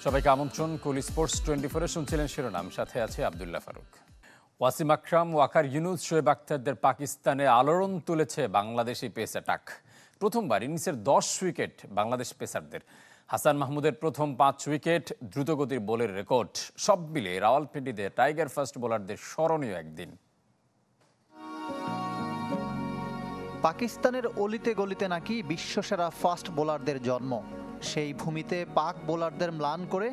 সবাইকে আমন্ত্রণ। কুল স্পোর্টস 24-এ শুনছিলেন শিরোনাম, সাথে আছে আব্দুল্লাহ ফারুক। ওয়াসিম আকরাম, ওয়াকার ইউনুস, শোয়েব আখতারদের পাকিস্তানে আলোড়ন তুলেছে বাংলাদেশি পেস অ্যাটাক। প্রথমবার ইনিংসের 10 উইকেট বাংলাদেশ পেসারদের। হাসান মাহমুদের প্রথম 5 উইকেট, দ্রুতগতির বোলের রেকর্ড, সব মিলে রাওয়ালপিন্ডিতে টাইগার ফার্স্ট বোলারদের স্মরণীয় একদিন। পাকিস্তানের অলিতে গলিতে নাকি বিশ্বসেরা ফাস্ট বোলারদের জন্ম। সেই ভূমিতে পাক বোলারদের ম্লান করে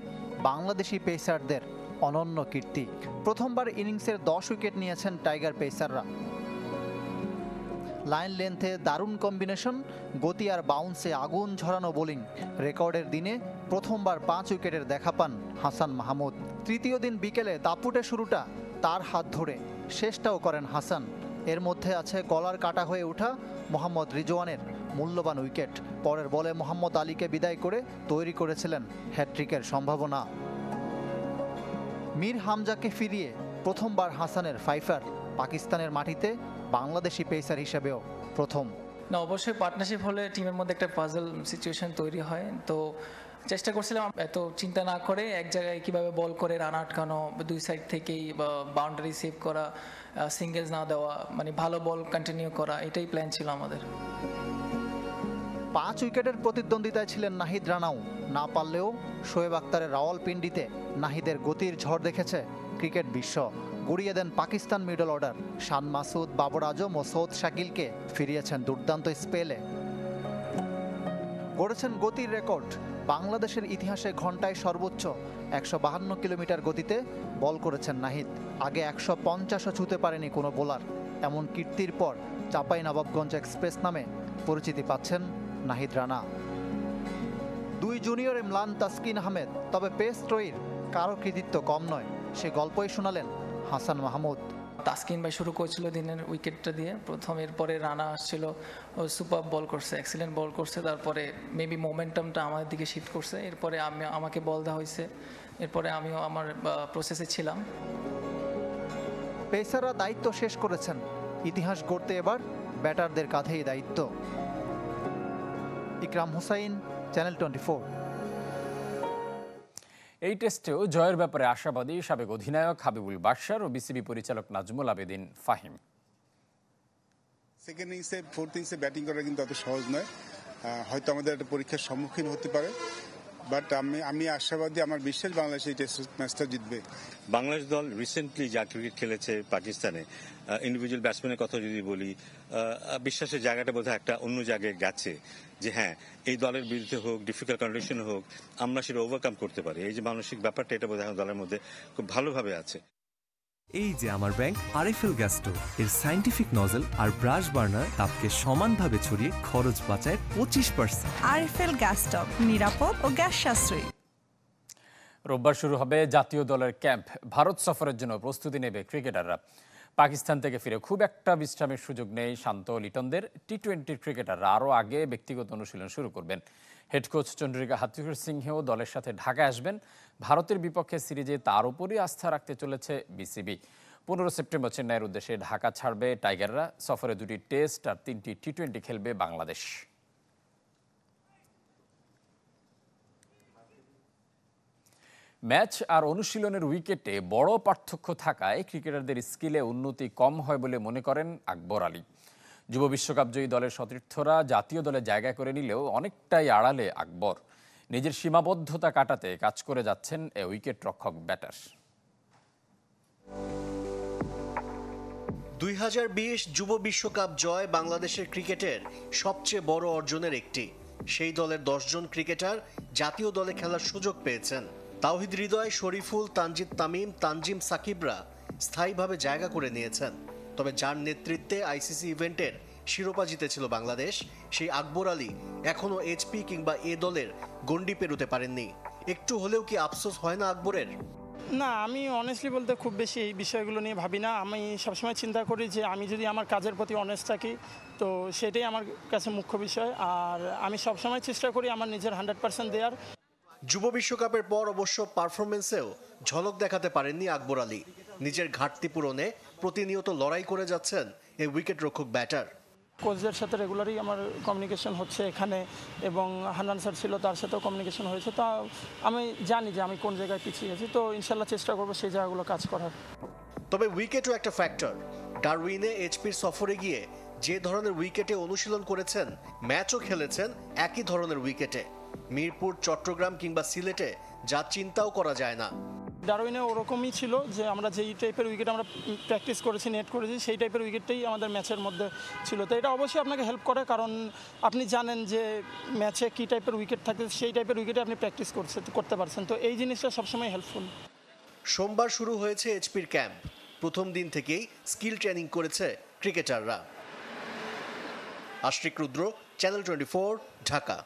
বাংলাদেশি পেসারদের অনন্য কীর্তি। প্রথমবার ইনিংসের 10 উইকেট নিয়েছেন টাইগার পেসাররা। লাইন লেন্থে দারুণ কম্বিনেশন, গতি আর বাউন্সে আগুন ঝরানো বোলিং। রেকর্ডের দিনে প্রথমবার 5 উইকেটের দেখা পান হাসান মাহমুদ। তৃতীয় দিন বিকেলে দাপুটে শুরুটা তার হাত ধরে, শেষটাও করেন হাসান। এর মধ্যে আছে গলার কাটা হয়ে ওঠা মোহাম্মদ রিজওয়ানের মূল্যবান উইকেট। পরের বলে মোহাম্মদ আলীকে বিদায় করে তৈরি করেছিলেন হ্যাট্রিকের সম্ভাবনা। মীর হামজাকে ফিরিয়ে প্রথমবার হাসানের ফাইফার। পাকিস্তানের মাটিতে বাংলাদেশি পেসার হিসেবেও প্রথম। না, অবশ্যই পার্টনারশিপ হলে টিমের মধ্যে একটা পাজল সিচুয়েশন তৈরি হয়। তো চেষ্টা করছিলাম এত চিন্তা না করে এক জায়গায় কিভাবে বল করে রান আটকানো, দুই সাইড থেকেই বাউন্ডারি সেভ করা, সিঙ্গেলস না দেওয়া, মানে ভালো বল কন্টিনিউ করা, এটাই প্ল্যান ছিল আমাদের। 5 উইকেটের প্রতিদ্বন্দ্বিতায় ছিলেন নাহিদ রানাও। না পারলেও শোয়েব আখতারের রাওয়ালপিন্ডিতে নাহিদের গতির ঝড় দেখেছে ক্রিকেট বিশ্ব। গুড়িয়ে দেন পাকিস্তান মিডল অর্ডার। শান মাসুদ, বাবর আজম ও সৌদ শাকিলকে ফিরিয়েছেন দুর্দান্ত স্পেলে। গড়েছেন গতির রেকর্ড। বাংলাদেশের ইতিহাসে ঘন্টায় সর্বোচ্চ 152 কিলোমিটার গতিতে বল করেছেন নাহিদ। আগে 150ও ছুঁতে পারেনি কোনো বোলার। এমন কীর্তির পর চাঁপাইনবাবগঞ্জ এক্সপ্রেস নামে পরিচিতি পাচ্ছেন নাহিদ রানা। 2 জুনিয়রে ম্লান তাসকিন আহমেদ। তবে পেস ত্রয়ীর কারো কৃতিত্ব কম নয়, সে গল্পই শোনালেন হাসান মাহমুদ। তাসকিন ভাই শুরু করেছিল দিনের উইকেটটা দিয়ে প্রথম, এরপরে রানা আসছিল, ও সুপার বল করছে, এক্সিলেন্ট বল করছে। তারপরে মেবি মোমেন্টামটা আমাদের দিকে শিফট করছে। এরপরে আমাকে বল দেওয়া হয়েছে, এরপরে আমিও আমার প্রসেসে ছিলাম। পেসাররা দায়িত্ব শেষ করেছেন, ইতিহাস গড়তে এবার ব্যাটারদের কাঁধেই দায়িত্ব। ইকরাম হুসাইন, চ্যানেল 24। এই টেস্টেও জয়ের ব্যাপারে আশাবাদী সাবেক অধিনায়ক হাবিবুল বাশার ও বিসিবি পরিচালক নাজমুল আবেদিন ফাহিম। সেকেন্ড ইনিংসে, ফোর্থ ইনিংসে ব্যাটিং করা কিন্তু অত সহজ নয়। হয়তো আমাদের একটা পরীক্ষার সম্মুখীন হতে পারে, বাট আমি আশাবাদী, আমার বিশ্বাস বাংলাদেশ এই টেস্ট ম্যাচটা জিতবে। বাংলাদেশ দল রিসেন্টলি যা ক্রিকেট খেলেছে পাকিস্তানে, ইন্ডিভিজুয়াল ব্যাটসম্যানের কথা যদি বলি, বিশ্বাসের জায়গাটা বোধহয় একটা অন্য জায়গায় গেছে। যে হ্যাঁ, এই দলের বিরুদ্ধে হোক, ডিফিকাল্ট কন্ডিশন হোক, আমরা সেটা ওভারকাম করতে পারি। এই যে মানসিক ব্যাপারটা, এটা বোধহয় দলের মধ্যে খুব ভালোভাবে আছে। এই যে আমার ব্যাংক আরএফএল গ্যাস স্টোভ, এর সায়েন্টিফিক নজল আর ব্রাশ বার্নার তাপকে সমানভাবে ছড়িয়ে খরচ বাঁচায় 25%। আরএফএল গ্যাস স্টোভ, নিরাপদ ও গ্যাস সাশ্রয়ী। রোববার শুরু হবে জাতীয় দলের ক্যাম্প। ভারত সফরের জন্য প্রস্তুতি নেবে ক্রিকেটাররা। পাকিস্তান থেকে ফিরে খুব একটা বিশ্রামের সুযোগ নেই শান্ত লিটনদের। টি-20 ক্রিকেটাররা আরও আগে ব্যক্তিগত অনুশীলন শুরু করবেন। হেড কোচ চন্দ্রিকা হাথুর সিংহেও দলের সাথে ঢাকায় আসবেন। ভারতের বিপক্ষে সিরিজে তার উপরই আস্থা রাখতে চলেছে বিসিবি। 15 সেপ্টেম্বর চেন্নাইয়ের উদ্দেশ্যে ঢাকা ছাড়বে টাইগাররা। সফরে 2টি টেস্ট আর 3টি টি-20 খেলবে বাংলাদেশ। ম্যাচ আর অনুশীলনের উইকেটে বড় পার্থক্য থাকায় ক্রিকেটারদের স্কিলে উন্নতি কম হয় বলে মনে করেন আকবর আলী। যুব বিশ্বকাপ জয়ী দলের সতীর্থরা জাতীয় দলে জায়গা করে নিলেও অনেকটাই আড়ালে আকবর। নিজের সীমাবদ্ধতা কাটাতে কাজ করে যাচ্ছেন এ উইকেট রক্ষক ব্যাটার। 2020 যুব বিশ্বকাপ জয় বাংলাদেশের ক্রিকেটের সবচেয়ে বড় অর্জনের একটি। সেই দলের 10 জন ক্রিকেটার জাতীয় দলে খেলার সুযোগ পেয়েছেন। তাওহিদ হৃদয়, শরীফুল, তানজিদ তামিম, তানজিম সাকিবরা স্থায়ীভাবে জায়গা করে নিয়েছেন। তবে যার নেতৃত্বে আইসিসি ইভেন্টের শিরোপা জিতেছিল বাংলাদেশ, সেই আকবর আলী এখনো এইচপি কিংবা এ দলের গণ্ডি পেরোতে পারেননি। একটু হলেও কি আফসোস হয় না আকবরের? না, আমি অনেস্টলি বলতে খুব বেশি এই বিষয়গুলো নিয়ে ভাবি না। আমি সবসময় চিন্তা করি যে আমি যদি আমার কাজের প্রতি অনেস্ট থাকি, তো সেটাই আমার কাছে মুখ্য বিষয়। আর আমি সবসময় চেষ্টা করি আমার নিজের 100% দেওয়ার। যুব বিশ্বকাপের পর অবশ্য পারফরমেন্সেও ঝলক দেখাতে পারেননি আকবর আলী। নিজের ঘাটতি পূরণে প্রতিনিয়ত লড়াই করে যাচ্ছেন এই উইকেট রক্ষক ব্যাটার। কোচদের সাথে রেগুলারই আমার কমিউনিকেশন হচ্ছে এখানে, এবং হান্নান স্যার ছিল, তার সাথেও কমিউনিকেশন হয়েছে। তো আমি জানি যে আমি কোন জায়গায় পিছিয়ে আছি, তো ইনশাল্লাহ চেষ্টা করবো সেই জায়গাগুলো কাজ করার। তবে উইকেটও একটা ফ্যাক্টর। ডারউইনে এইচপির সফরে গিয়ে যে ধরনের উইকেটে অনুশীলন করেছেন, ম্যাচও খেলেছেন একই ধরনের উইকেটে। মিরপুর, চট্টগ্রাম কিংবা সিলেটে যা চিন্তাও করা যায় না। ডারউইনে ওরকমই ছিল যে আমরা যেই টাইপের উইকেট আমরা প্র্যাকটিস করেছি, নেট করেছি, সেই টাইপের উইকেটটাই আমাদের ম্যাচের মধ্যে ছিল। তো এটা অবশ্যই আপনাকে হেল্প করে, কারণ আপনি জানেন যে ম্যাচে কী টাইপের উইকেট থাকে, সেই টাইপের উইকেটে আপনি প্র্যাকটিস করতে পারছেন। তো এই জিনিসটা সবসময় হেল্পফুল। সোমবার শুরু হয়েছে এইচপির ক্যাম্প। প্রথম দিন থেকেই স্কিল ট্রেনিং করেছে ক্রিকেটাররা। আশরিক রুদ্র, চ্যানেল 24, ঢাকা।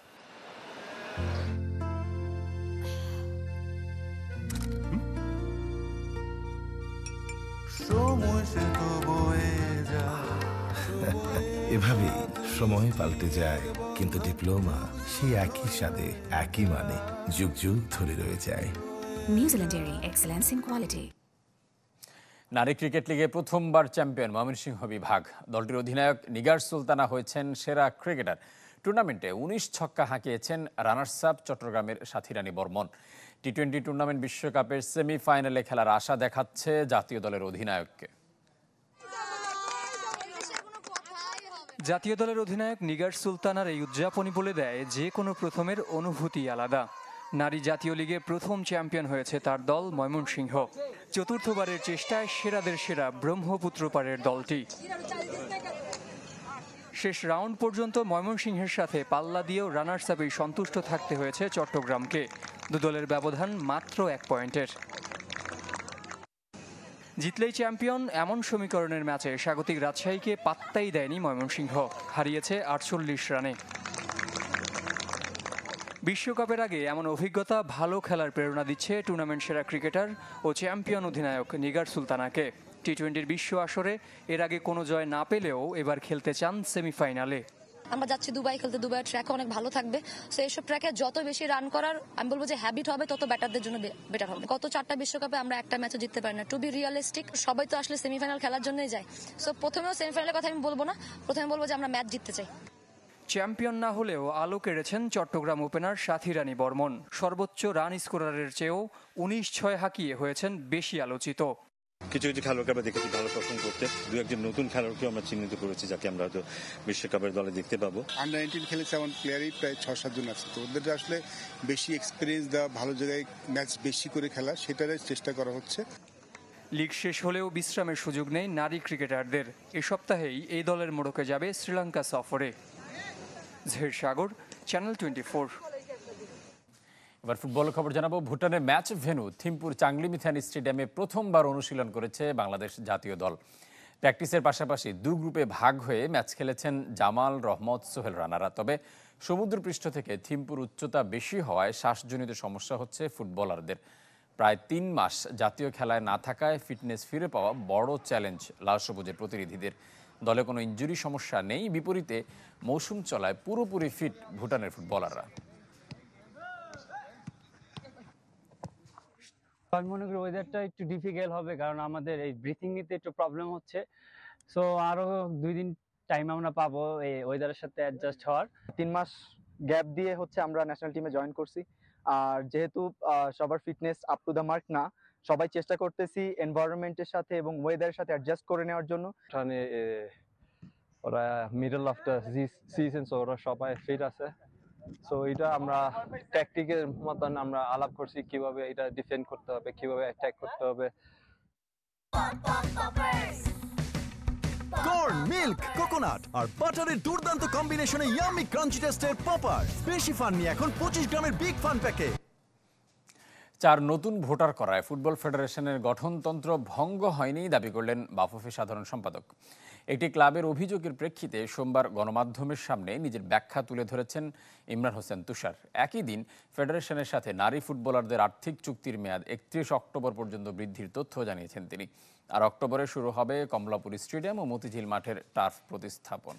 এভাবেই সময় পাল্টে যায়, কিন্তু ডিপ্লোমা সেই একই স্বাদে, একই মানে যুগ যুগ ধরে রয়ে যায়। New Zealand dairy, excellence in quality. নারী ক্রিকেট লিগে প্রথমবার চ্যাম্পিয়ন ময়মনসিংহ বিভাগ। দলটির অধিনায়ক নিগার সুলতানা হয়েছেন সেরা ক্রিকেটার। টুর্নামেন্টে 19 ছক্কা হাঁকিয়েছেন রানার্স আপ চট্টগ্রামের সাথীরানী বর্মন। টি-20 টুর্নামেন্ট বিশ্বকাপের সেমিফাইনালে খেলার আশা দেখাচ্ছে জাতীয় দলের অধিনায়ককে। জাতীয় দলের অধিনায়ক নিগার সুলতানার এই উদযাপনই বলে দেয় যে কোনো প্রথমের অনুভূতি আলাদা। নারী জাতীয় লিগে প্রথম চ্যাম্পিয়ন হয়েছে তার দল ময়মনসিংহ। চতুর্থবারের চেষ্টায় সেরাদের সেরা ব্রহ্মপুত্র পাড়ের দলটি। শেষ রাউন্ড পর্যন্ত ময়মনসিংহের সাথে পাল্লা দিয়েও রানার্স আপেই সন্তুষ্ট থাকতে হয়েছে চট্টগ্রামকে। দুদলের ব্যবধান মাত্র 1 পয়েন্টের। জিতলেই চ্যাম্পিয়ন এমন সমীকরণের ম্যাচে স্বাগতিক রাজশাহীকে পাত্তাই দেয়নি ময়মনসিংহ, হারিয়েছে 48 রানে। বিশ্বকাপের আগে এমন অভিজ্ঞতা ভালো খেলার প্রেরণা দিচ্ছে টুর্নামেন্ট সেরা ক্রিকেটার ও চ্যাম্পিয়ন অধিনায়ক নিগার সুলতানাকে। টি-20 বিশ্ব আসরে এর আগে কোনো জয় না পেলেও এবার খেলতে চান সেমিফাইনালে। আমরা যাচ্ছি দুবাই খেলতে, দুবাইয়ের ট্র্যাক অনেক ভালো থাকবে। সো এইসব ট্র্যাকে যত বেশি রান করার আমি বলবো যে হ্যাবিট হবে, তত ব্যাটারদের জন্য বেটার হবে। গত 4টা বিশ্বকাপে আমরা একটা ম্যাচও জিততে পারি না। টু বি রিয়েলিস্টিক, সবাই তো আসলে সেমিফাইনাল খেলার জন্যই যায়। সো প্রথমেও সেমিফাইনালের কথা আমি বলবো না, প্রথমে বলবো যে আমরা ম্যাচ জিততে চাই। চ্যাম্পিয়ন না হলেও আলো কেড়েছেন চট্টগ্রাম ওপেনার সাথীরানী বর্মন। সর্বোচ্চ রান স্কোরারের চেয়েও 19-6 হাঁকিয়ে হয়েছেন বেশি আলোচিত। কিছু কিছু খেলোয়াড়কে আমরা দেখেছি ভালো পারফর্ম করতে। দু একজন নতুন খেলোয়াড়কেও আমরা চিহ্নিত করেছি যাকে আমরা হয়তো বিশ্বকাপের দলে দেখতে পাবো। আন্ডার-19 খেলেছে এমন প্লেয়ারই প্রায় 6-7 জন আছে। তো ওদের আসলে বেশি এক্সপিরিয়েন্স দেওয়া, ভালো জায়গায় ম্যাচ বেশি করে খেলা, সেটারই চেষ্টা করা হচ্ছে। লিগ শেষ হলেও বিশ্রামের সুযোগ নেই নারী ক্রিকেটারদের। এ সপ্তাহেই এই দলের মোড়কে যাবে শ্রীলঙ্কা সফরে। জহির সাগর, চ্যানেল 24। এবার ফুটবল খবর জানাবো। ভুটানের ম্যাচ ভেন্যু থিম্পুর চাংলিমিথান স্টেডিয়ামে প্রথমবার অনুশীলন করেছে বাংলাদেশ জাতীয় দল। প্র্যাকটিসের পাশাপাশি 2 গ্রুপে ভাগ হয়ে ম্যাচ খেলেছেন জামাল, রহমত, সোহেল রানারা। তবে সমুদ্রপৃষ্ঠ থেকে থিম্পুর উচ্চতা বেশি হওয়ায় শ্বাসজনিত সমস্যা হচ্ছে ফুটবলারদের। প্রায় 3 মাস জাতীয় খেলায় না থাকায় ফিটনেস ফিরে পাওয়া বড় চ্যালেঞ্জ লাল সবুজের প্রতিনিধিদের। দলে কোনো ইনজুরি সমস্যা নেই, বিপরীতে মৌসুম চলায় পুরোপুরি ফিট ভুটানের ফুটবলাররা। আমি মনে করি ওয়েদারটা একটু ডিফিকাল্ট হবে, কারণ আমাদের এই ব্রিথিং নিতে একটু প্রবলেম হচ্ছে। সো আরো 2 দিন টাইম আমরা পাবো এই ওয়েদারের সাথে অ্যাডজাস্ট হওয়ার। 3 মাস গ্যাপ দিয়ে হচ্ছে আমরা ন্যাশনাল টিমে জয়েন করছি। আর যেহেতু সবার fitness up to the mark না, সবাই চেষ্টা করতেছি এনভায়রনমেন্টের সাথে এবং ওয়েদারের সাথে অ্যাডজাস্ট করে নেওয়ার জন্য। ওরা middle of the season, so ওরা সবাই ফিট আছে। সো এটা আমরা ট্যাকটিকের মতন আমরা আলাপ করছি কিভাবে এটা ডিফেন্ড করতে হবে, কিভাবে অ্যাটাক করতে হবে। কর্ন, মিল্ক, কোকোনাট আর বাটারের দুর্দান্ত কম্বিনেশনে ইয়াম্মি ক্রাঞ্চি টেস্টের পপার। বেশি ফান নিয়ে এখন 25 গ্রামের বিগ ফান প্যাকে। 4 নতুন ভোটার করায় ফুটবল ফেডারেশনের গঠনতন্ত্র ভঙ্গ হয়নি দাবি করলেন বাফুফে সাধারণ সম্পাদক। একটি ক্লাবের অভিযোগের প্রেক্ষিতে সোমবার গণমাধ্যমের সামনে নিজের ব্যাখ্যা তুলে ধরেছেন ইমরান হোসেন তুষার। একই দিন ফেডারেশনের সাথে নারী ফুটবলারদের আর্থিক চুক্তির মেয়াদ 31 অক্টোবর পর্যন্ত বৃদ্ধির তথ্য জানিয়েছেন তিনি। আর অক্টোবরে শুরু হবে কমলাপুর স্টেডিয়াম ও মতিঝিল মাঠের টার্ফ প্রতিস্থাপন।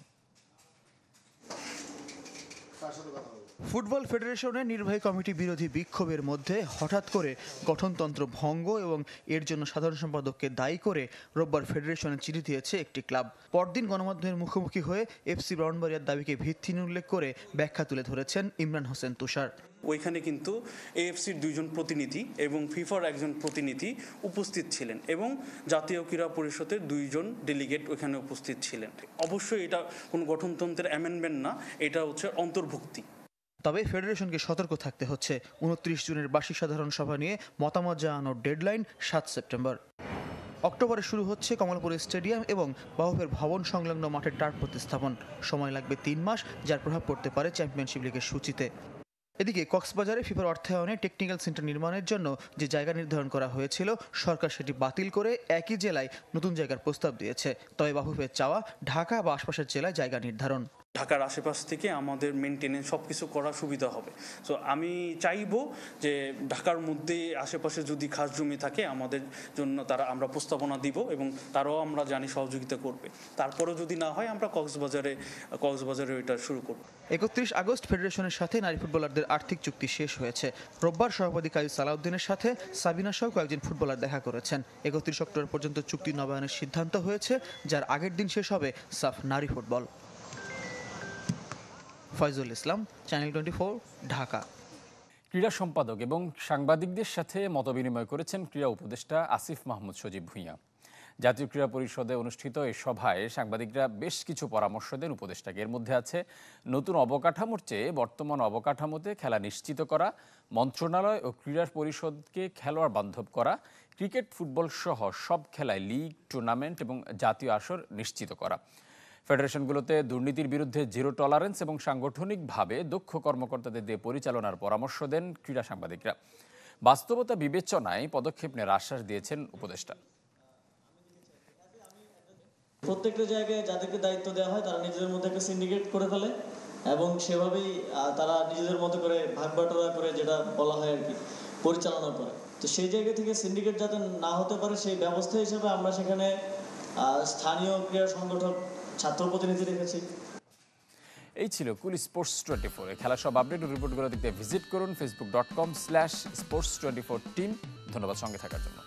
ফুটবল ফেডারেশনের নির্বাহী কমিটি বিরোধী বিক্ষোভের মধ্যে হঠাৎ করে গঠনতন্ত্র ভঙ্গ এবং এর জন্য সাধারণ সম্পাদককে দায়ী করে রোববার ফেডারেশনে চিঠি দিয়েছে একটি ক্লাব। পরদিন গণমাধ্যমের মুখোমুখি হয়ে এফসি ব্রাউনবাড়িয়ার দাবিকে ভিত্তিহীন উল্লেখ করে ব্যাখ্যা তুলে ধরেছেন ইমরান হোসেন তুষার। ওইখানে কিন্তু এএফসির 2 জন প্রতিনিধি এবং ফিফার একজন প্রতিনিধি উপস্থিত ছিলেন এবং জাতীয় ক্রীড়া পরিষদের 2 জন ডেলিগেট ওখানে উপস্থিত ছিলেন। অবশ্যই এটা কোনো গঠনতন্ত্রের অ্যামেন্ডমেন্ট না, এটা হচ্ছে অন্তর্ভুক্তি। তবে ফেডারেশনকে সতর্ক থাকতে হচ্ছে। 29 জুনের বার্ষিক সাধারণ সভা নিয়ে মতামত জানানোর ডেডলাইন 7 সেপ্টেম্বর। অক্টোবরে শুরু হচ্ছে কমলপুর স্টেডিয়াম এবং বাহুফের ভবন সংলগ্ন মাঠের টার্ফ প্রতিস্থাপন। সময় লাগবে 3 মাস, যার প্রভাব পড়তে পারে চ্যাম্পিয়নশিপ লিগের সূচিতে। এদিকে কক্সবাজারে ফিফার অর্থায়নে টেকনিক্যাল সেন্টার নির্মাণের জন্য যে জায়গা নির্ধারণ করা হয়েছিল, সরকার সেটি বাতিল করে একই জেলায় নতুন জায়গার প্রস্তাব দিয়েছে। তবে বাফুফের চাওয়া ঢাকা বা আশপাশের জেলায় জায়গা নির্ধারণ। ঢাকার আশেপাশ থেকে আমাদের মেনটেনেন্স সব কিছু করা সুবিধা হবে। সো আমি চাইবো যে ঢাকার মধ্যে আশেপাশে যদি খাস জমি থাকে আমাদের জন্য আমরা প্রস্তাবনা দিব এবং তারাও আমরা জানি সহযোগিতা করবে। তারপরেও যদি না হয় আমরা কক্সবাজারে এটা শুরু করব। 31 আগস্ট ফেডারেশনের সাথে নারী ফুটবলারদের আর্থিক চুক্তি শেষ হয়েছে। রোববার সভাপতি কাজী সালাউদ্দিনের সাথে সাবিনা সহ কয়েকজন ফুটবলার দেখা করেছেন। 31 অক্টোবর পর্যন্ত চুক্তি নবায়নের সিদ্ধান্ত হয়েছে, যার আগের দিন শেষ হবে সাফ নারী ফুটবল। ফয়জুল ইসলাম, চ্যানেল 24, ঢাকা। ক্রীড়া সম্পাদক এবং সাংবাদিকদের সাথে মতবিনিময় করেছেন ক্রীড়া উপদেষ্টা আসিফ মাহমুদ সজীব ভূঁইয়া। জাতীয় ক্রীড়া পরিষদে অনুষ্ঠিত এই সভায় সাংবাদিকরা বেশ কিছু পরামর্শ দেন উপদেষ্টাকে। এর মধ্যে আছে নতুন অবকাঠামোর চেয়ে বর্তমান অবকাঠামোতে খেলা নিশ্চিত করা, মন্ত্রণালয় ও ক্রীড়া পরিষদকে খেলোয়াড় বান্ধব করা, ক্রিকেট ফুটবল সহ সব খেলায় লিগ, টুর্নামেন্ট এবং জাতীয় আসর নিশ্চিত করা, ফেডারেশনগুলোতে দুর্নীতির বিরুদ্ধে জিরো টলারেন্স এবং সাংগঠনিকভাবে দক্ষ কর্মকর্তাদের দিয়ে পরিচালনার পরামর্শ দেন ক্রীড়া সাংবাদিকরা। বাস্তবতা বিবেচনায় পদক্ষেপ নেওয়ার আশ্বাস দিয়েছেন উপদেষ্টা। প্রত্যেকটা জায়গায় যাদেরকে দায়িত্ব দেওয়া হয় তারা নিজেদের মধ্যে একটা সিন্ডিকেট করে ফেলে এবং সেভাবেই তারা নিজেদের মতো করে ভাগ বাটোয়ারা করে, যেটা বলা হয় আর কি, পরিচালনা করে। তো সেই জায়গা থেকে সিন্ডিকেট যাতে না হতে পারে সেই ব্যবস্থা হিসেবে আমরা সেখানে স্থানীয় ক্রীড়া সংগঠক, ছাত্র প্রতিনিধি রেখেছি। এই ছিল কুল স্পোর্টস 24। খেলা সব আপডেট ও রিপোর্টগুলো দেখতে ভিজিট করুন facebook.com/sports24 team। ধন্যবাদ সঙ্গে থাকার জন্য।